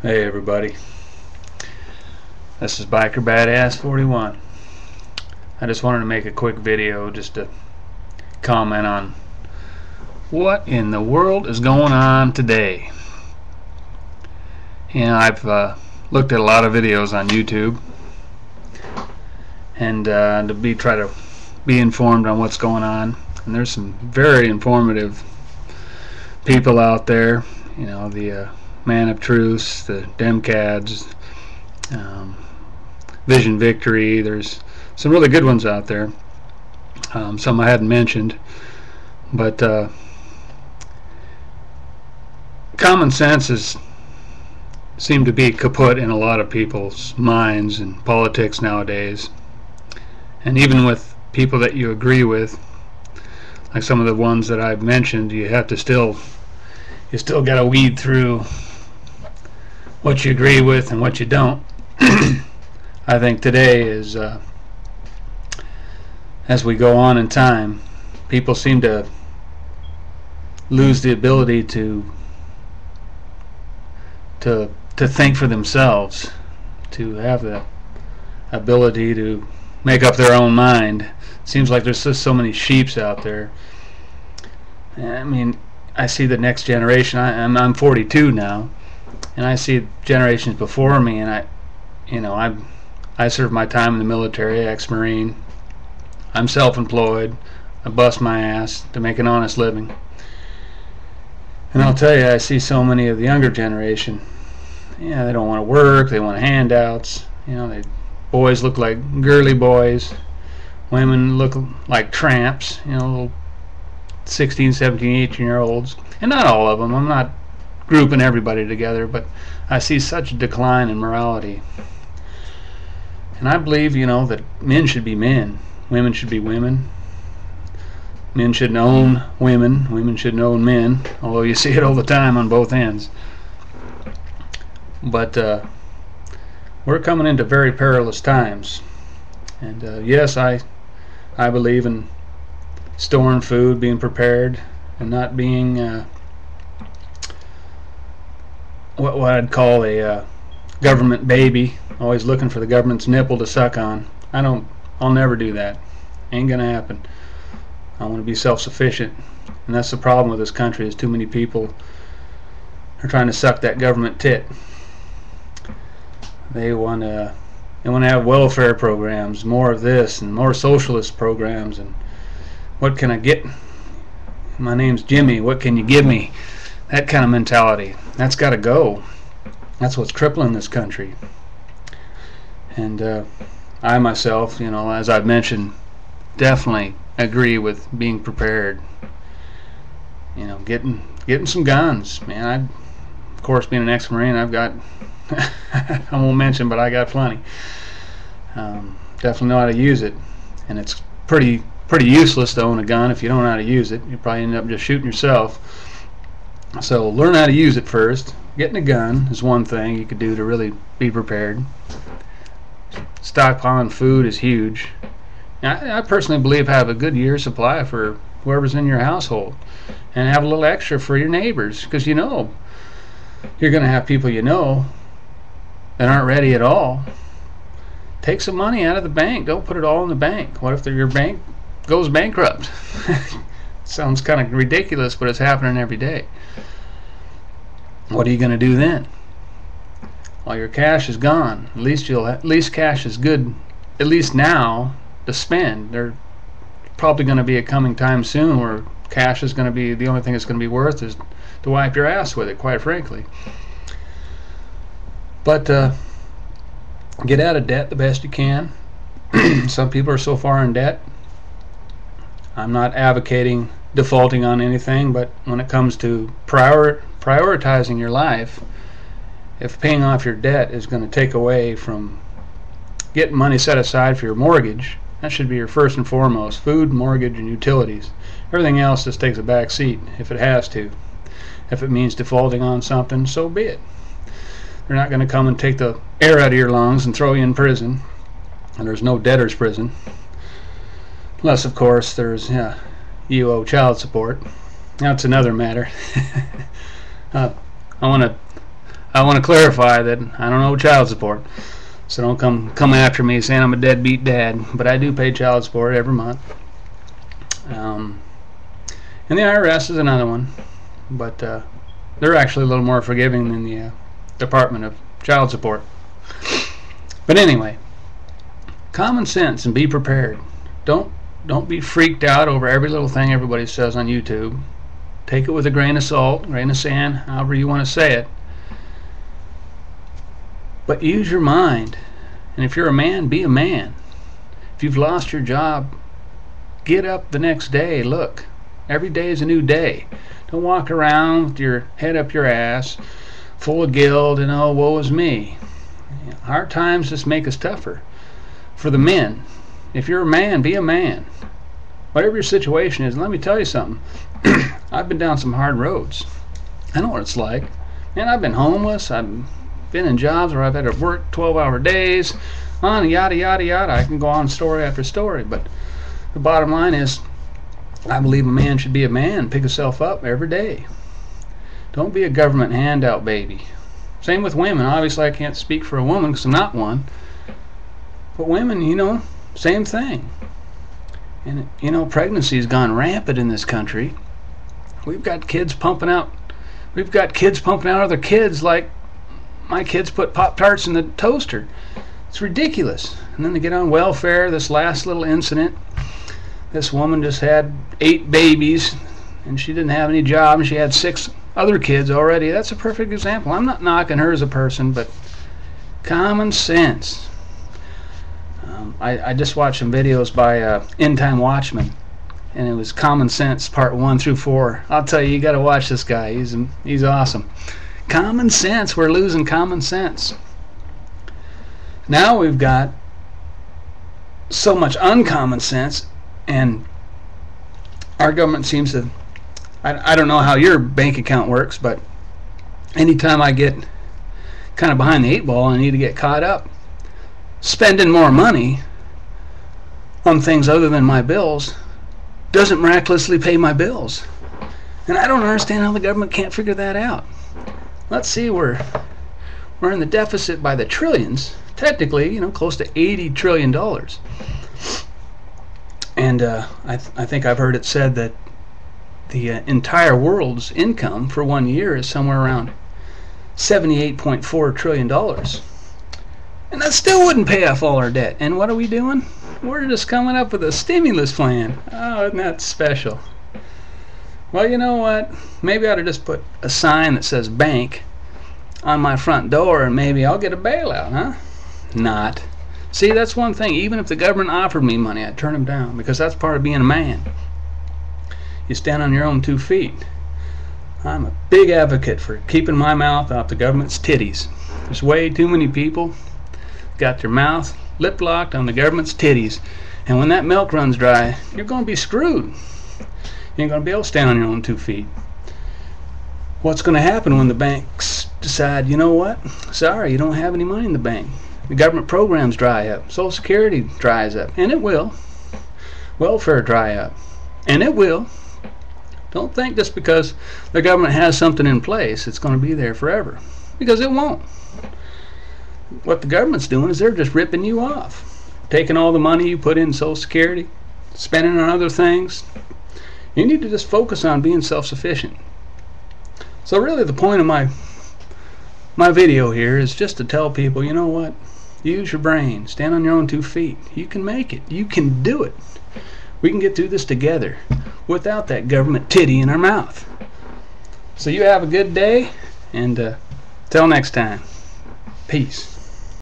Hey everybody, this is Biker Badass 41. I just wanted to make a quick video just to comment on what in the world is going on today. You know, I've looked at a lot of videos on YouTube and try to be informed on what's going on, and there's some very informative people out there. You know, the Man of Truth, the Demcads, Vision Victory. There's some really good ones out there. Some I hadn't mentioned, but common sense seem to be kaput in a lot of people's minds in politics nowadays, and even with people that you agree with, like some of the ones that I've mentioned, you still got to weed through what you agree with and what you don't. I think today is, as we go on in time, people seem to lose the ability to think for themselves, to have the ability to make up their own mind. It seems like there's just so many sheeps out there. I mean, I see the next generation. I'm 42 now, and I see generations before me, and I served my time in the military, ex-Marine. I'm self-employed. I bust my ass to make an honest living. And I'll tell you, I see so many of the younger generation. Yeah, they don't want to work. They want handouts. You know, boys look like girly boys. Women look like tramps. You know, little 16, 17, 18-year-olds. And not all of them. I'm not grouping everybody together, but I see such a decline in morality. And I believe, you know, that men should be men. Women should be women. Men shouldn't own women. Women shouldn't own men, although you see it all the time on both ends. But we're coming into very perilous times. And yes, I believe in storing food, being prepared, and not being what I'd call a government baby, always looking for the government's nipple to suck on. I'll never do that. Ain't gonna happen. I want to be self-sufficient, and that's the problem with this country, is too many people are trying to suck that government tit. They want to have welfare programs, more of this and more socialist programs, and what can I get? My name's Jimmy, what can you give me? That kind of mentality. That's got to go. That's what's crippling this country. And I myself, you know, as I've mentioned, definitely agree with being prepared. You know, getting some guns, man. Of course, being an ex-Marine, I've got I won't mention, but I got plenty. Definitely know how to use it, and it's pretty useless to own a gun if you don't know how to use it. You probably end up just shooting yourself. So learn how to use it first. Getting a gun is one thing you could do to really be prepared. Stockpiling food is huge. I personally believe have a good year's supply for whoever's in your household, and have a little extra for your neighbors, because you know you're going to have people you know that aren't ready at all. Take some money out of the bank. Don't put it all in the bank. What if your bank goes bankrupt? Sounds kind of ridiculous, but it's happening every day. What are you going to do then? Well, your cash is gone. At least cash is good, at least now, to spend. There's probably going to be a coming time soon where cash is going to be the only thing it's going to be worth is to wipe your ass with it, quite frankly. But get out of debt the best you can. Some people are so far in debt. I'm not advocating defaulting on anything, but when it comes to prioritizing your life, if paying off your debt is going to take away from getting money set aside for your mortgage, that should be your first and foremost. Food, mortgage, and utilities. Everything else just takes a back seat if it has to. If it means defaulting on something, so be it. They're not going to come and take the air out of your lungs and throw you in prison. And there's no debtor's prison. Unless, of course, there's you owe child support. That's another matter. I want to I want to clarify that I don't owe child support, so don't come after me saying I'm a deadbeat dad. But I do pay child support every month. And the IRS is another one, but they're actually a little more forgiving than the Department of Child Support. But anyway, common sense and be prepared. Don't be freaked out over every little thing everybody says on YouTube. Take it with a grain of salt, grain of sand, however you want to say it. But use your mind. And if you're a man, be a man. If you've lost your job, get up the next day. Look, every day is a new day. Don't walk around with your head up your ass, full of guilt and, oh, woe is me. Hard times just make us tougher. For the men, if you're a man, be a man. Whatever your situation is, let me tell you something. I've been down some hard roads. I know what it's like. Man, I've been homeless. I've been in jobs where I've had to work 12-hour days, on yada yada yada. I can go on story after story, but the bottom line is, I believe a man should be a man, pick himself up every day. Don't be a government handout baby. Same with women. Obviously, I can't speak for a woman because I'm not one. But women, you know, same thing. And, you know, pregnancy's gone rampant in this country. We've got kids pumping out other kids like my kids put Pop-Tarts in the toaster. It's ridiculous. And then they get on welfare. This last little incident, this woman just had 8 babies and she didn't have any job and she had 6 other kids already. That's a perfect example. I'm not knocking her as a person, but common sense. I just watched some videos by End Time Watchman, and it was Common Sense Part 1 through 4. I'll tell you, you got to watch this guy. He's awesome. Common sense. We're losing common sense. Now we've got so much uncommon sense, and our government seems to, I don't know how your bank account works, but anytime I get kind of behind the 8 ball, I need to get caught up spending more money on things other than my bills doesn't miraculously pay my bills. And I don't understand how the government can't figure that out. Let's see, we're in the deficit by the trillions, technically, you know, close to $80 trillion. And I think I've heard it said that the entire world's income for 1 year is somewhere around $78.4 trillion. And that still wouldn't pay off all our debt. And what are we doing? We're just coming up with a stimulus plan. Oh, isn't that special? Well, you know what? Maybe I ought to just put a sign that says bank on my front door and maybe I'll get a bailout, huh? Not. See, that's one thing. Even if the government offered me money, I'd turn them down because that's part of being a man. You stand on your own 2 feet. I'm a big advocate for keeping my mouth off the government's titties. There's way too many people got their mouth lip locked on the government's titties, and when that milk runs dry, you're going to be screwed. You ain't going to be able to stand on your own 2 feet. What's going to happen when the banks decide, you know what, sorry, you don't have any money in the bank? The government programs dry up, Social Security dries up, and it will. Welfare dry up, and it will. Don't think just because the government has something in place it's going to be there forever, because it won't. What the government's doing is they're just ripping you off, taking all the money you put in Social Security, spending on other things. You need to just focus on being self-sufficient. So really the point of my video here is just to tell people, you know what, use your brain, stand on your own 2 feet. You can make it, you can do it. We can get through this together without that government titty in our mouth. So you have a good day, and till next time, peace.